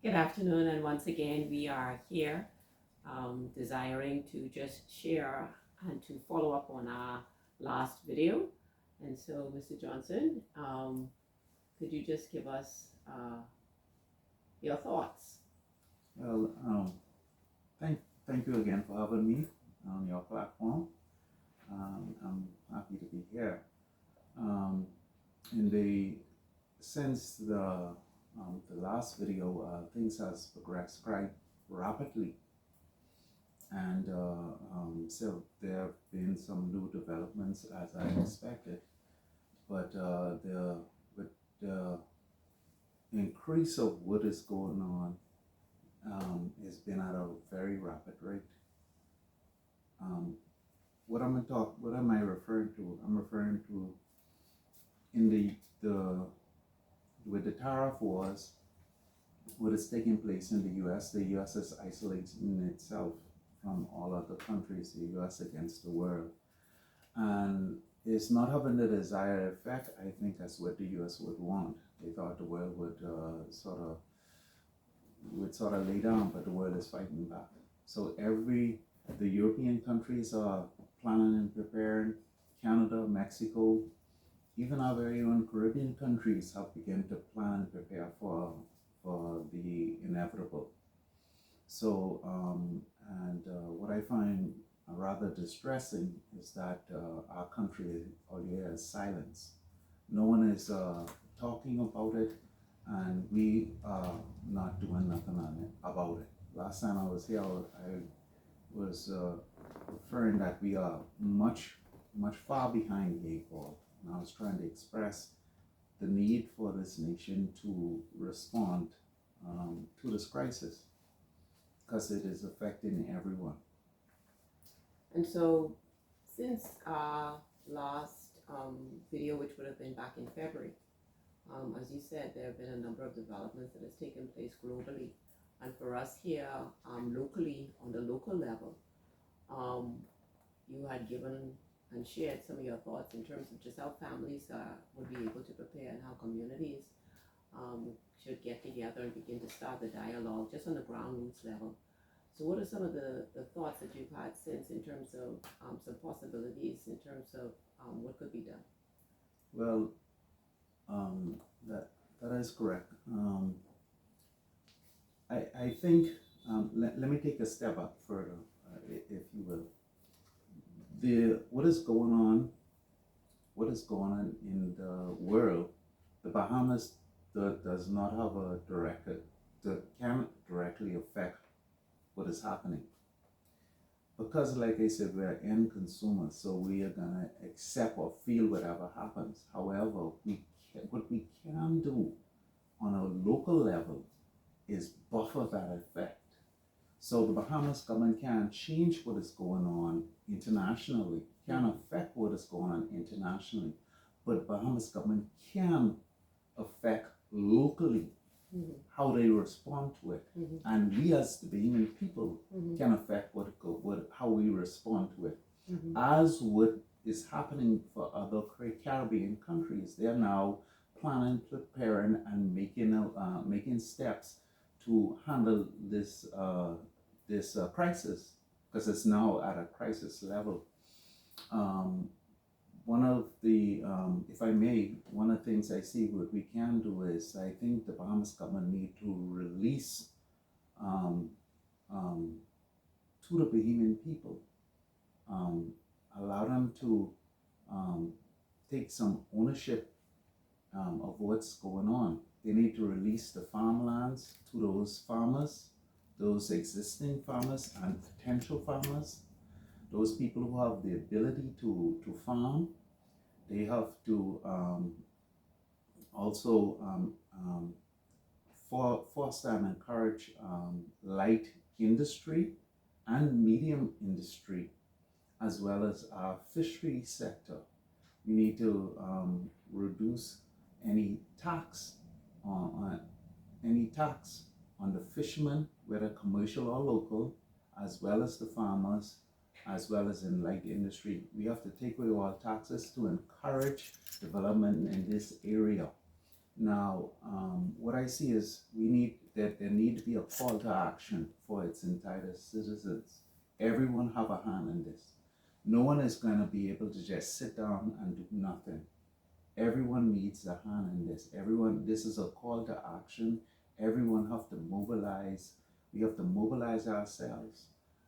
Good afternoon, and once again, we are here desiring to just share and to follow up on our last video. And so, Mr. Johnson, could you just give us your thoughts? Well, thank you again for having me on your platform. I'm happy to be here. Um, in the Since the last video, things has progressed quite rapidly, and so there have been some new developments as I expected. But with the increase of what is going on, has been at a very rapid rate. Um, what am I referring to? I'm referring to in the with the tariff wars, what is taking place in the U.S. The U.S. is isolating itself from all other countries. The U.S. against the world, and it's not having the desired effect. I think that's what the U.S. would want. They thought the world would sort of lay down, but the world is fighting back. So the European countries are planning and preparing. Canada, Mexico, even our very own Caribbean countries have begun to plan and prepare for the inevitable. So, what I find rather distressing is that our country all year is silence. No one is talking about it, and we are not doing nothing about it. Last time I was here, I was referring that we are much far behind the eight ball. And I was trying to express the need for this nation to respond to this crisis because it is affecting everyone. And so, since our last video, which would have been back in February, as you said, there have been a number of developments that has taken place globally. And for us here, locally, on the local level, you had given and shared some of your thoughts in terms of just how families would be able to prepare and how communities should get together and begin to start the dialogue just on the ground roots level. So what are some of the thoughts that you've had since in terms of some possibilities in terms of what could be done? Well, that is correct. I think, let me take a step up further, if you will. What is going on in the world, the Bahamas does not have that can directly affect what is happening. Because like I said, we're end consumers, so we are gonna accept or feel whatever happens. However, what we can do on a local level is buffer that effect. So the Bahamas government can change what is going on internationally, can affect what is going on internationally, but Bahamas government can affect locally how they respond to it. And we as the Bahamian people can affect how we respond to it. As what is happening for other Caribbean countries, they are now planning, preparing, and making steps to handle this crisis, because it's now at a crisis level. One of the, if I may, one of the things I see what we can do is, I think the Bahamas government need to release to the Bahamian people, allow them to take some ownership of what's going on. They need to release the farmlands to those farmers, those existing farmers and potential farmers, those people who have the ability to farm. They have to also foster and encourage light industry and medium industry, as well as our fishery sector. We need to reduce any tax on the fishermen, whether commercial or local, as well as the farmers, as well as in light industry. We have to take away all taxes to encourage development in this area. Now, what I see is we need that there need to be a call to action for its entitled citizens. Everyone have a hand in this. No one is going to be able to just sit down and do nothing. Everyone needs a hand in this. Everyone, this is a call to action. Everyone have to mobilize. We have to mobilize ourselves,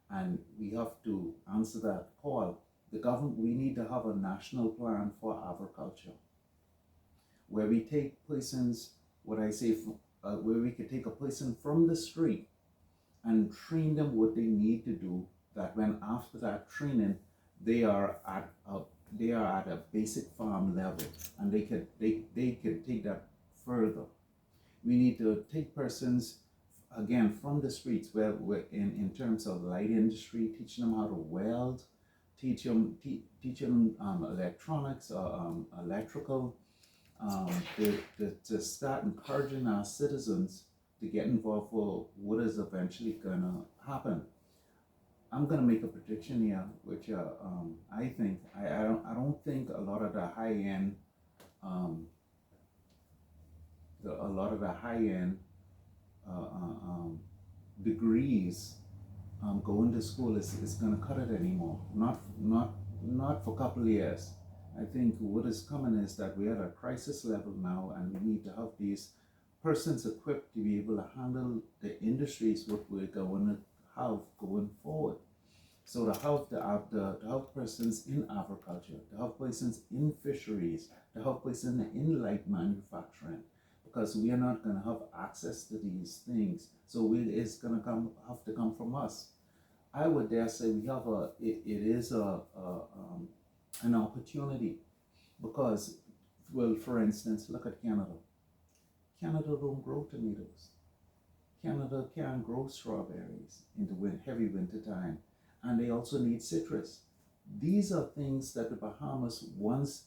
and we have to answer that call. The government, we need to have a national plan for agriculture, where we take persons, what I say, where we could take a person from the street and train them what they need to do, that when after that training, they are at a basic farm level, and they could take that further. We need to take persons again from the streets, where in terms of light industry, teaching them how to weld, teach them electronics or electrical, to start encouraging our citizens to get involved for what is eventually gonna happen. I'm gonna make a prediction here, which I think I don't think a lot of the high end degrees going to school is going to cut it anymore. Not for a couple of years. I think what is coming is that we're at a crisis level now, and we need to have these persons equipped to be able to handle the industries what we're going to have going forward. So to have persons in agriculture, to have persons in fisheries, to have persons in light manufacturing, because we are not going to have access to these things. So it's going to have to come from us. I would dare say we have it is an opportunity, because, well, for instance, look at Canada. Canada don't grow tomatoes. Canada can't grow strawberries in the heavy winter time, and they also need citrus. These are things that the Bahamas once,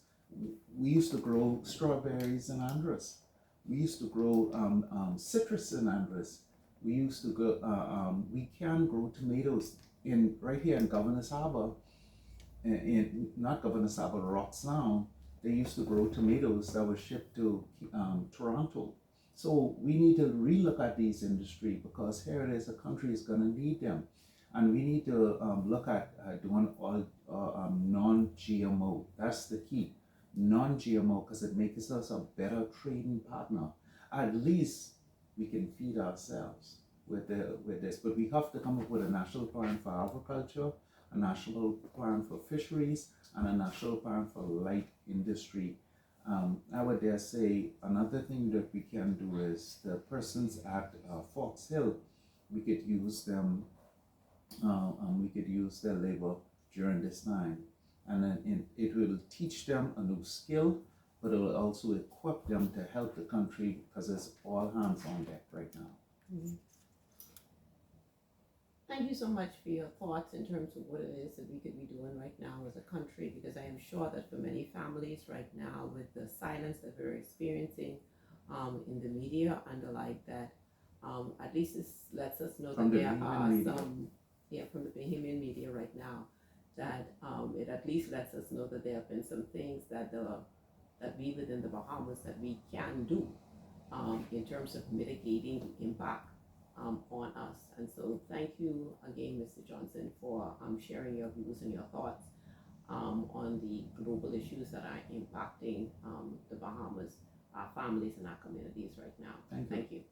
we used to grow strawberries in Andros. We used to grow citrus in Andros. We used to go, we can grow tomatoes right here in Governor's Harbor, not Governor's Harbor, Roxtown. They used to grow tomatoes that were shipped to Toronto. So we need to relook at these industry, because here it is, the country is going to need them. And we need to look at doing all non-GMO. That's the key. Non-GMO, because it makes us a better trading partner. At least we can feed ourselves with this. But we have to come up with a national plan for agriculture, a national plan for fisheries, and a national plan for light industry. I would dare say another thing that we can do is the persons at Fox Hill, we could use them, we could use their labor during this time. And then it will teach them a new skill, but it will also equip them to help the country, because it's all hands on deck right now. Mm-hmm. Thank you so much for your thoughts in terms of what it is that we could be doing right now as a country, because I am sure that for many families right now, with the silence that we're experiencing in the media and the like, that at least this lets us know that there are some, from the Bahamian media right now, that it at least lets us know that there have been some things that we within the Bahamas that we can do in terms of mitigating the impact on us. And so thank you again, Mr. Johnson, for sharing your views and your thoughts on the global issues that are impacting the Bahamas, our families and our communities right now. Thank you.